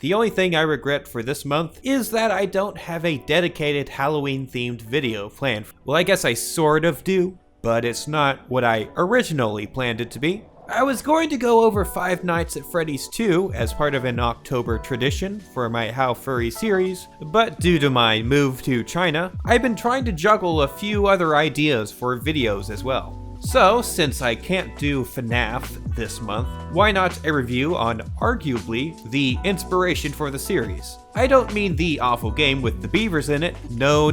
The only thing I regret for this month is that I don't have a dedicated Halloween-themed video planned. Well, I guess I sort of do, but it's not what I originally planned it to be. I was going to go over Five Nights at Freddy's 2 as part of an October tradition for my How Furry series, but due to my move to China, I've been trying to juggle a few other ideas for videos as well. So, since I can't do FNAF this month, why not a review on arguably the inspiration for the series? I don't mean the awful game with the beavers in it. No.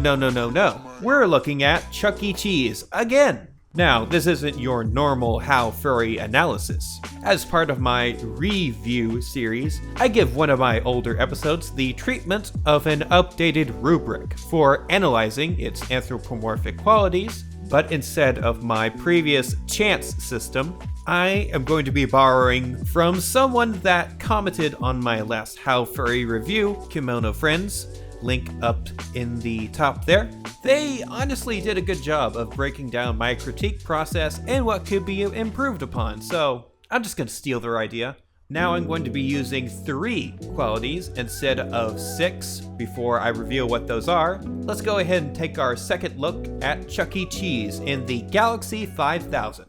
We're looking at Chuck E. Cheese again. Now, this isn't your normal How Furry analysis. As part of my review series, I give one of my older episodes the treatment of an updated rubric for analyzing its anthropomorphic qualities, but instead of my previous chance system, I am going to be borrowing from someone that commented on my last How Furry review, Kimono Friends. Link up in the top there. They honestly did a good job of breaking down my critique process and what could be improved upon, so I'm just going to steal their idea. Now I'm going to be using 3 qualities instead of 6 before I reveal what those are. Let's go ahead and take our second look at Chuck E. Cheese in the Galaxy 5000.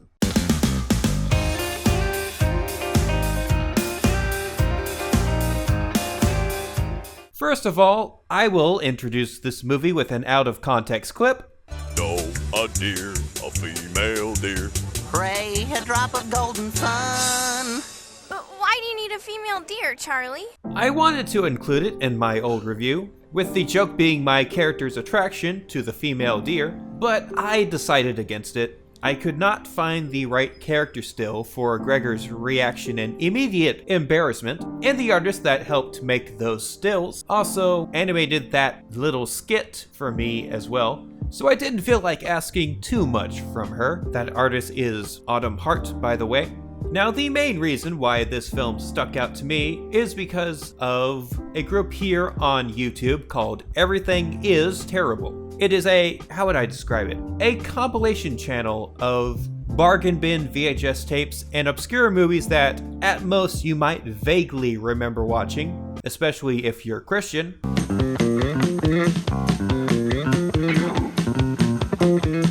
First of all, I will introduce this movie with an out-of-context clip. No, a deer, a female deer. Pray a drop of golden sun. But why do you need a female deer, Charlie? I wanted to include it in my old review, with the joke being my character's attraction to the female deer, but I decided against it. I could not find the right character still for Gregor's reaction and immediate embarrassment, and the artist that helped make those stills also animated that little skit for me as well, so I didn't feel like asking too much from her. That artist is Autumn Hart, by the way. Now, the main reason why this film stuck out to me is because of a group here on YouTube called Everything Is Terrible. It is how would I describe it? A compilation channel of bargain bin VHS tapes and obscure movies that, at most, you might vaguely remember watching, especially if you're Christian.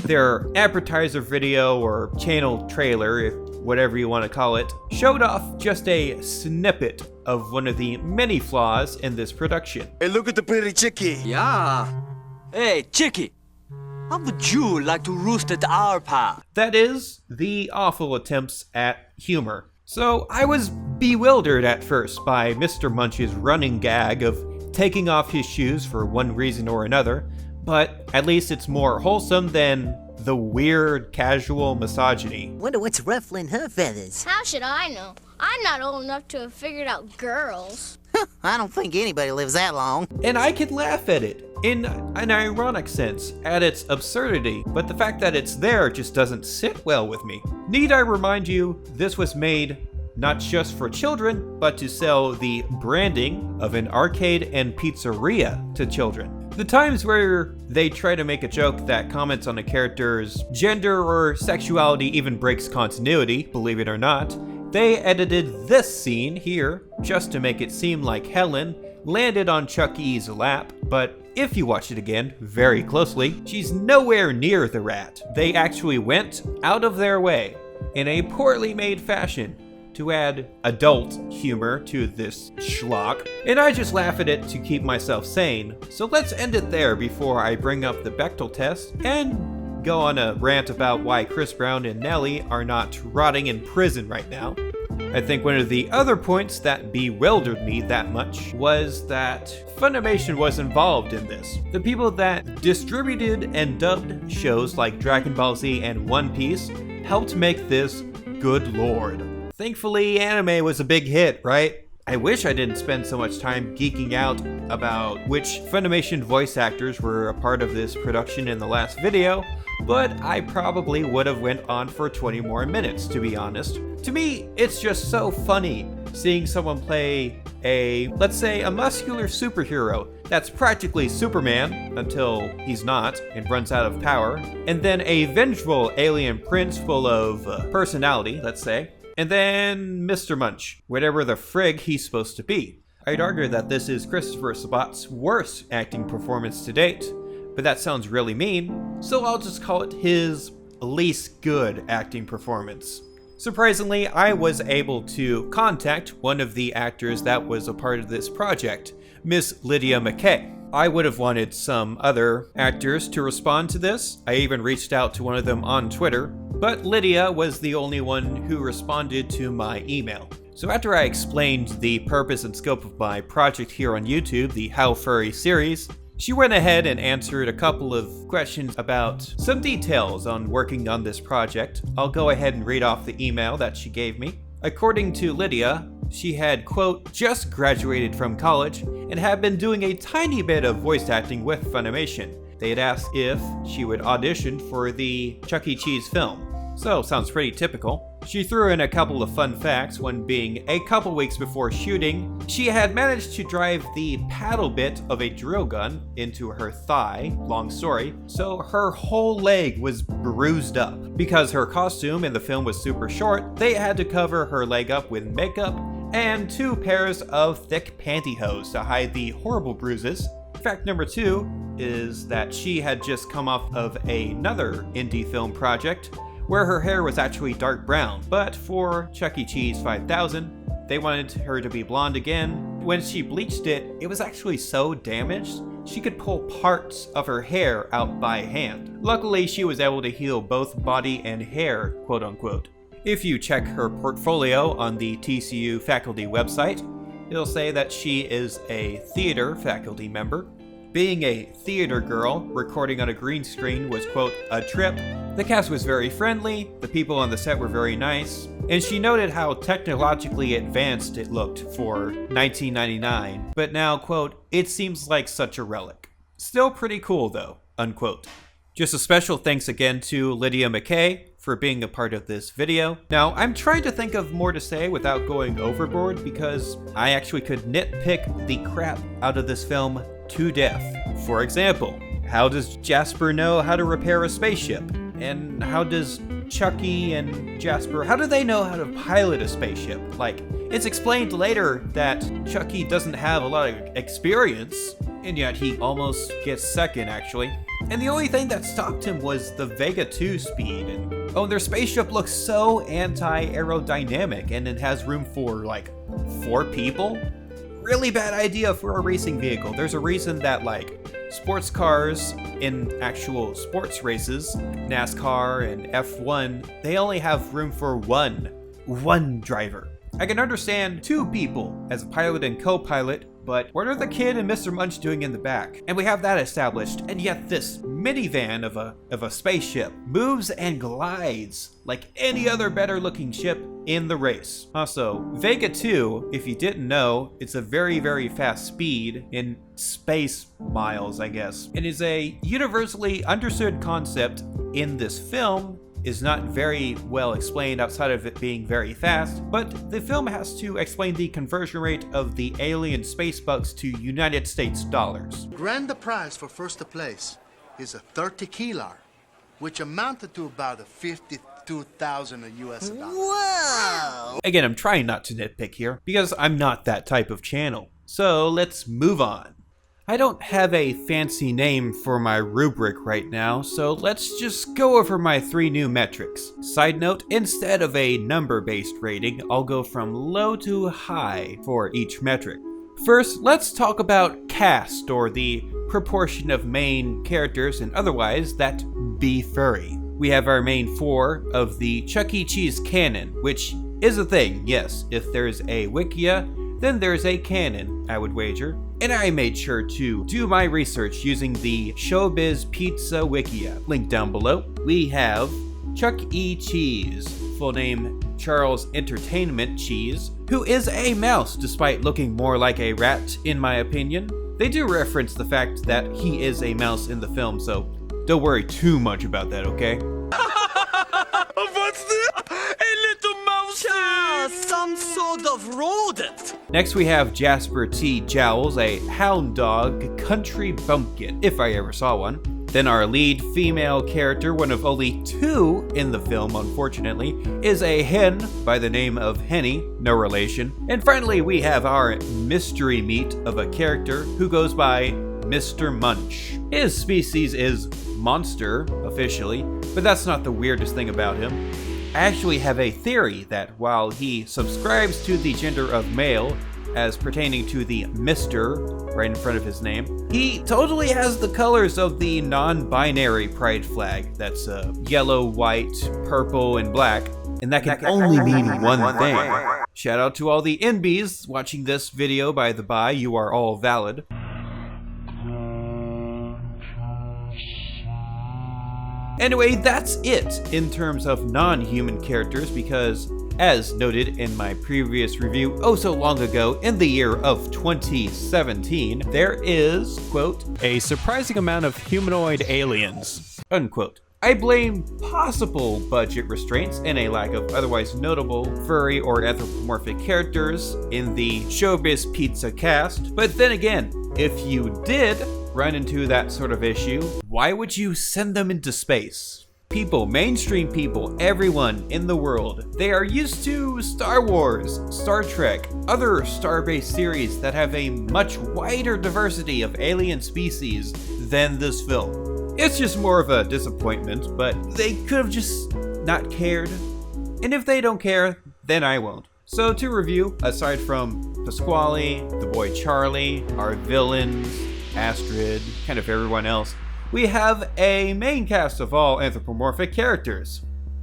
Their advertiser video or channel trailer, whatever you want to call it, showed off just a snippet of one of the many flaws in this production. Hey, look at the pretty chickie. Yeah. Hey, chickie, how would you like to roost at our pile? That is, the awful attempts at humor. So I was bewildered at first by Mr. Munch's running gag of taking off his shoes for one reason or another, but at least it's more wholesome than the weird casual misogyny. Wonder what's ruffling her feathers. How should I know? I'm not old enough to have figured out girls. I don't think anybody lives that long. And I can laugh at it, in an ironic sense, at its absurdity, but the fact that it's there just doesn't sit well with me. Need I remind you, this was made not just for children, but to sell the branding of an arcade and pizzeria to children. The times where they try to make a joke that comments on a character's gender or sexuality even breaks continuity, believe it or not, they edited this scene here just to make it seem like Helen landed on Chuck E's lap, but if you watch it again very closely, she's nowhere near the rat. They actually went out of their way, in a poorly made fashion, to add adult humor to this schlock, and I just laugh at it to keep myself sane. So let's end it there before I bring up the Bechdel test and go on a rant about why Chris Brown and Nelly are not rotting in prison right now. I think one of the other points that bewildered me that much was that Funimation was involved in this. The people that distributed and dubbed shows like Dragon Ball Z and One Piece helped make this good lord. Thankfully, anime was a big hit, right? I wish I didn't spend so much time geeking out about which Funimation voice actors were a part of this production in the last video, but I probably would have went on for 20 more minutes, to be honest. To me, it's just so funny seeing someone play let's say, a muscular superhero that's practically Superman until he's not and runs out of power, and then a vengeful alien prince full of personality, let's say, and then Mr. Munch, whatever the frig he's supposed to be. I'd argue that this is Christopher Sabat's worst acting performance to date, but that sounds really mean, so I'll just call it his least good acting performance. Surprisingly, I was able to contact one of the actors that was a part of this project, Miss Lydia Mackay. I would have wanted some other actors to respond to this. I even reached out to one of them on Twitter, but Lydia was the only one who responded to my email. So after I explained the purpose and scope of my project here on YouTube, the How Furry series, she went ahead and answered a couple of questions about some details on working on this project. I'll go ahead and read off the email that she gave me. According to Lydia, she had, quote, just graduated from college and had been doing a tiny bit of voice acting with Funimation. They had asked if she would audition for the Chuck E. Cheese film. So, sounds pretty typical. She threw in a couple of fun facts, one being a couple weeks before shooting, she had managed to drive the paddle bit of a drill gun into her thigh, long story, so her whole leg was bruised up. Because her costume in the film was super short, they had to cover her leg up with makeup and 2 pairs of thick pantyhose to hide the horrible bruises. Fact number 2 is that she had just come off of another indie film project where her hair was actually dark brown, but for Chuck E. Cheese 5000, they wanted her to be blonde again. When she bleached it, it was actually so damaged, she could pull parts of her hair out by hand. Luckily, she was able to heal both body and hair, quote unquote. If you check her portfolio on the TCU faculty website, it'll say that she is a theater faculty member. Being a theater girl, recording on a green screen was, quote, a trip. The cast was very friendly, the people on the set were very nice, and she noted how technologically advanced it looked for 1999, but now, quote, it seems like such a relic. Still pretty cool though, unquote. Just a special thanks again to Lydia Mackay for being a part of this video. Now, I'm trying to think of more to say without going overboard because I actually could nitpick the crap out of this film to death. For example, how does Jasper know how to repair a spaceship? And how does Chucky and Jasper, how do they know how to pilot a spaceship? Like, it's explained later that Chucky doesn't have a lot of experience, and yet he almost gets second, actually. And the only thing that stopped him was the Vega 2 speed. And oh, their spaceship looks so anti-aerodynamic, and it has room for, like, 4 people? Really bad idea for a racing vehicle. There's a reason that, like, sports cars in actual sports races, NASCAR and F1, they only have room for one driver. I can understand 2 people as a pilot and co-pilot, but what are the kid and Mr. Munch doing in the back? And we have that established, and yet this minivan of a spaceship moves and glides like any other better looking ship in the race. Also, Vega 2, if you didn't know, it's a very, very fast speed in space miles, I guess. It is a universally understood concept in this film, is not very well explained outside of it being very fast, but the film has to explain the conversion rate of the alien space bucks to United States dollars. Grand prize for first place is a 30 kilar, which amounted to about 52,000 US dollars. Whoa! Again, I'm trying not to nitpick here, because I'm not that type of channel. So let's move on. I don't have a fancy name for my rubric right now, so let's just go over my 3 new metrics. Side note, instead of a number-based rating, I'll go from low to high for each metric. First, let's talk about cast, or the proportion of main characters and otherwise that be furry. We have our main 4 of the Chuck E. Cheese canon, which is a thing, yes. If there's a wikia, then there's a canon, I would wager. And I made sure to do my research using the Showbiz Pizza Wikia, linked down below. We have Chuck E. Cheese, full name Charles Entertainment Cheese, who is a mouse despite looking more like a rat in my opinion. They do reference the fact that he is a mouse in the film, so don't worry too much about that, okay? What's this? A little mouse? Some sort of rodent. Next we have Jasper T. Jowls, a hound dog country bumpkin, if I ever saw one. Then our lead female character, one of only 2 in the film unfortunately, is a hen by the name of Henny, no relation. And finally we have our mystery meat of a character who goes by Mr. Munch. His species is monster, officially, but that's not the weirdest thing about him. I actually have a theory that while he subscribes to the gender of male, as pertaining to the Mr. right in front of his name, he totally has the colors of the non-binary pride flag. That's yellow, white, purple, and black. And that can only mean one thing. Shout out to all the NBs watching this video, by the by, you are all valid. Anyway, that's it in terms of non-human characters, because as noted in my previous review oh so long ago in the year of 2017, there is, quote, a surprising amount of humanoid aliens, unquote. I blame possible budget restraints and a lack of otherwise notable furry or anthropomorphic characters in the Showbiz Pizza cast, but then again, if you did run into that sort of issue, why would you send them into space? People, mainstream people, everyone in the world, they are used to Star Wars, Star Trek, other star-based series that have a much wider diversity of alien species than this film. It's just more of a disappointment, but they could have just not cared. And if they don't care, then I won't. So to review, aside from Pasquale, the boy Charlie, our villains, Astrid, kind of everyone else, we have a main cast of all anthropomorphic characters.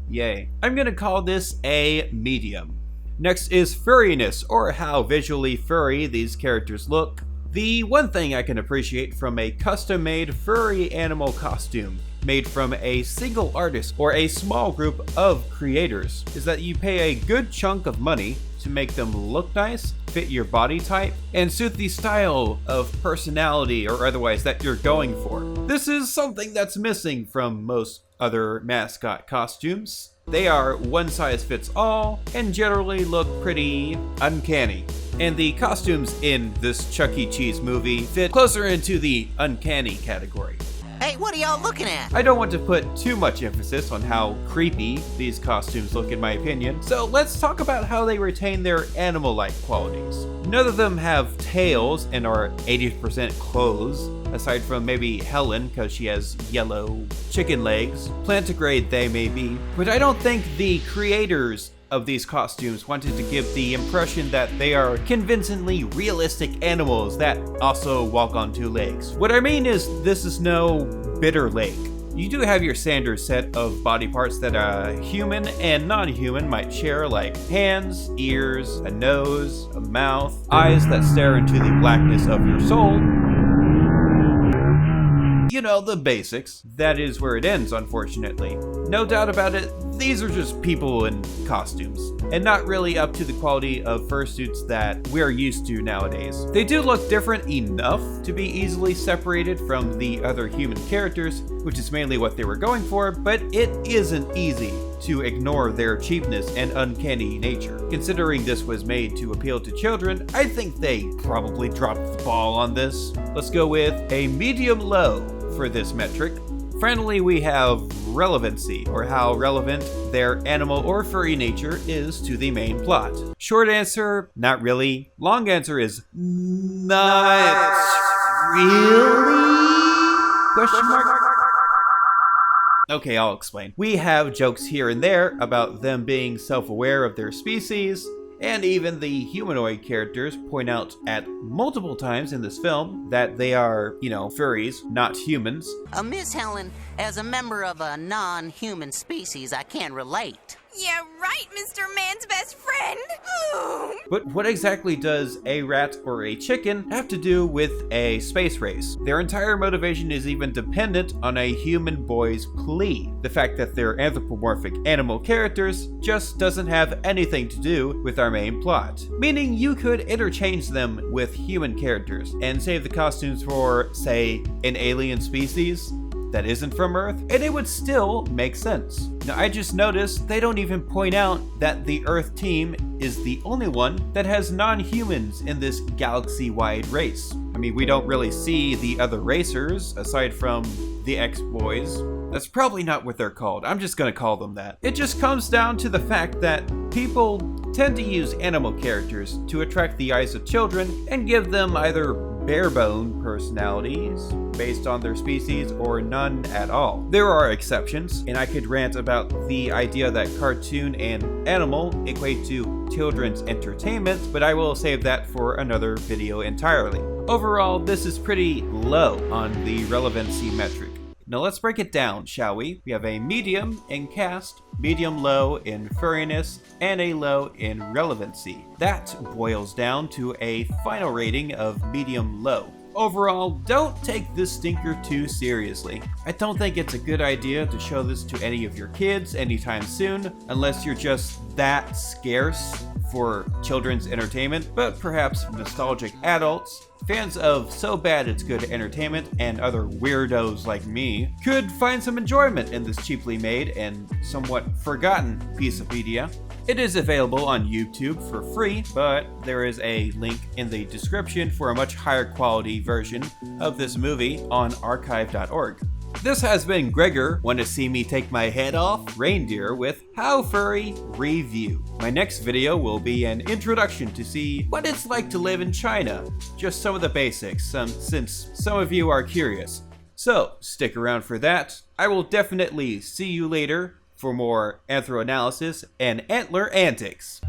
Yay. I'm gonna call this a medium. Next is furriness, or how visually furry these characters look. The one thing I can appreciate from a custom-made furry animal costume made from a single artist or a small group of creators is that you pay a good chunk of money to make them look nice, fit your body type, and suit the style of personality or otherwise that you're going for. This is something that's missing from most other mascot costumes. They are one size fits all and generally look pretty uncanny. And the costumes in this Chuck E. Cheese movie fit closer into the uncanny category. Hey, what are y'all looking at? I don't want to put too much emphasis on how creepy these costumes look in my opinion, so let's talk about how they retain their animal-like qualities. None of them have tails and are 80% clothes, aside from maybe Helen, because she has yellow chicken legs. Plantigrade they may be, but I don't think the creators of these costumes wanted to give the impression that they are convincingly realistic animals that also walk on 2 legs. What I mean is, this is no Bitter Lake. You do have your standard set of body parts that a human and non-human might share, like hands, ears, a nose, a mouth, eyes that stare into the blackness of your soul. You know, the basics. That is where it ends, unfortunately. No doubt about it, these are just people in costumes, and not really up to the quality of fursuits that we're used to nowadays. They do look different enough to be easily separated from the other human characters, which is mainly what they were going for, but it isn't easy to ignore their cheapness and uncanny nature. Considering this was made to appeal to children, I think they probably dropped the ball on this. Let's go with a medium low for this metric. Finally, we have relevancy, or how relevant their animal or furry nature is to the main plot. Short answer, not really. Long answer is not really? Question mark? Okay, I'll explain. We have jokes here and there about them being self-aware of their species, and even the humanoid characters point out at multiple times in this film that they are, furries, not humans. Miss Helen, as a member of a non-human species, I can relate. Yeah, right, Mr. Man's best friend. Ooh. But what exactly does a rat or a chicken have to do with a space race? Their entire motivation is even dependent on a human boy's plea. The fact that they're anthropomorphic animal characters just doesn't have anything to do with our main plot. Meaning you could interchange them with human characters and save the costumes for, say, an alien species. that isn't from Earth, and it would still make sense. Now, I just noticed they don't even point out that the Earth team is the only one that has non-humans in this galaxy-wide race. I mean, we don't really see the other racers, aside from the X-Boys. That's probably not what they're called. I'm just gonna call them that. It just comes down to the fact that people tend to use animal characters to attract the eyes of children and give them either bare-bone personalities based on their species or none at all. There are exceptions, and I could rant about the idea that cartoon and animal equate to children's entertainment, but I will save that for another video entirely. Overall, this is pretty low on the relevancy metric. Now let's break it down, shall we? We have a medium in cast, medium low in furriness, and a low in relevancy. That boils down to a final rating of medium low. Overall, don't take this stinker too seriously. I don't think it's a good idea to show this to any of your kids anytime soon, unless you're just that scarce for children's entertainment, but perhaps nostalgic adults, fans of So Bad It's Good Entertainment, and other weirdos like me, could find some enjoyment in this cheaply made and somewhat forgotten piece of media. It is available on YouTube for free, but there is a link in the description for a much higher quality version of this movie on archive.org. This has been Gregor, want to see me take my head off reindeer with How Furry Review. My next video will be an introduction to see what it's like to live in China. Just some of the basics, since some of you are curious. So, stick around for that. I will definitely see you later for more anthro analysis and antler antics.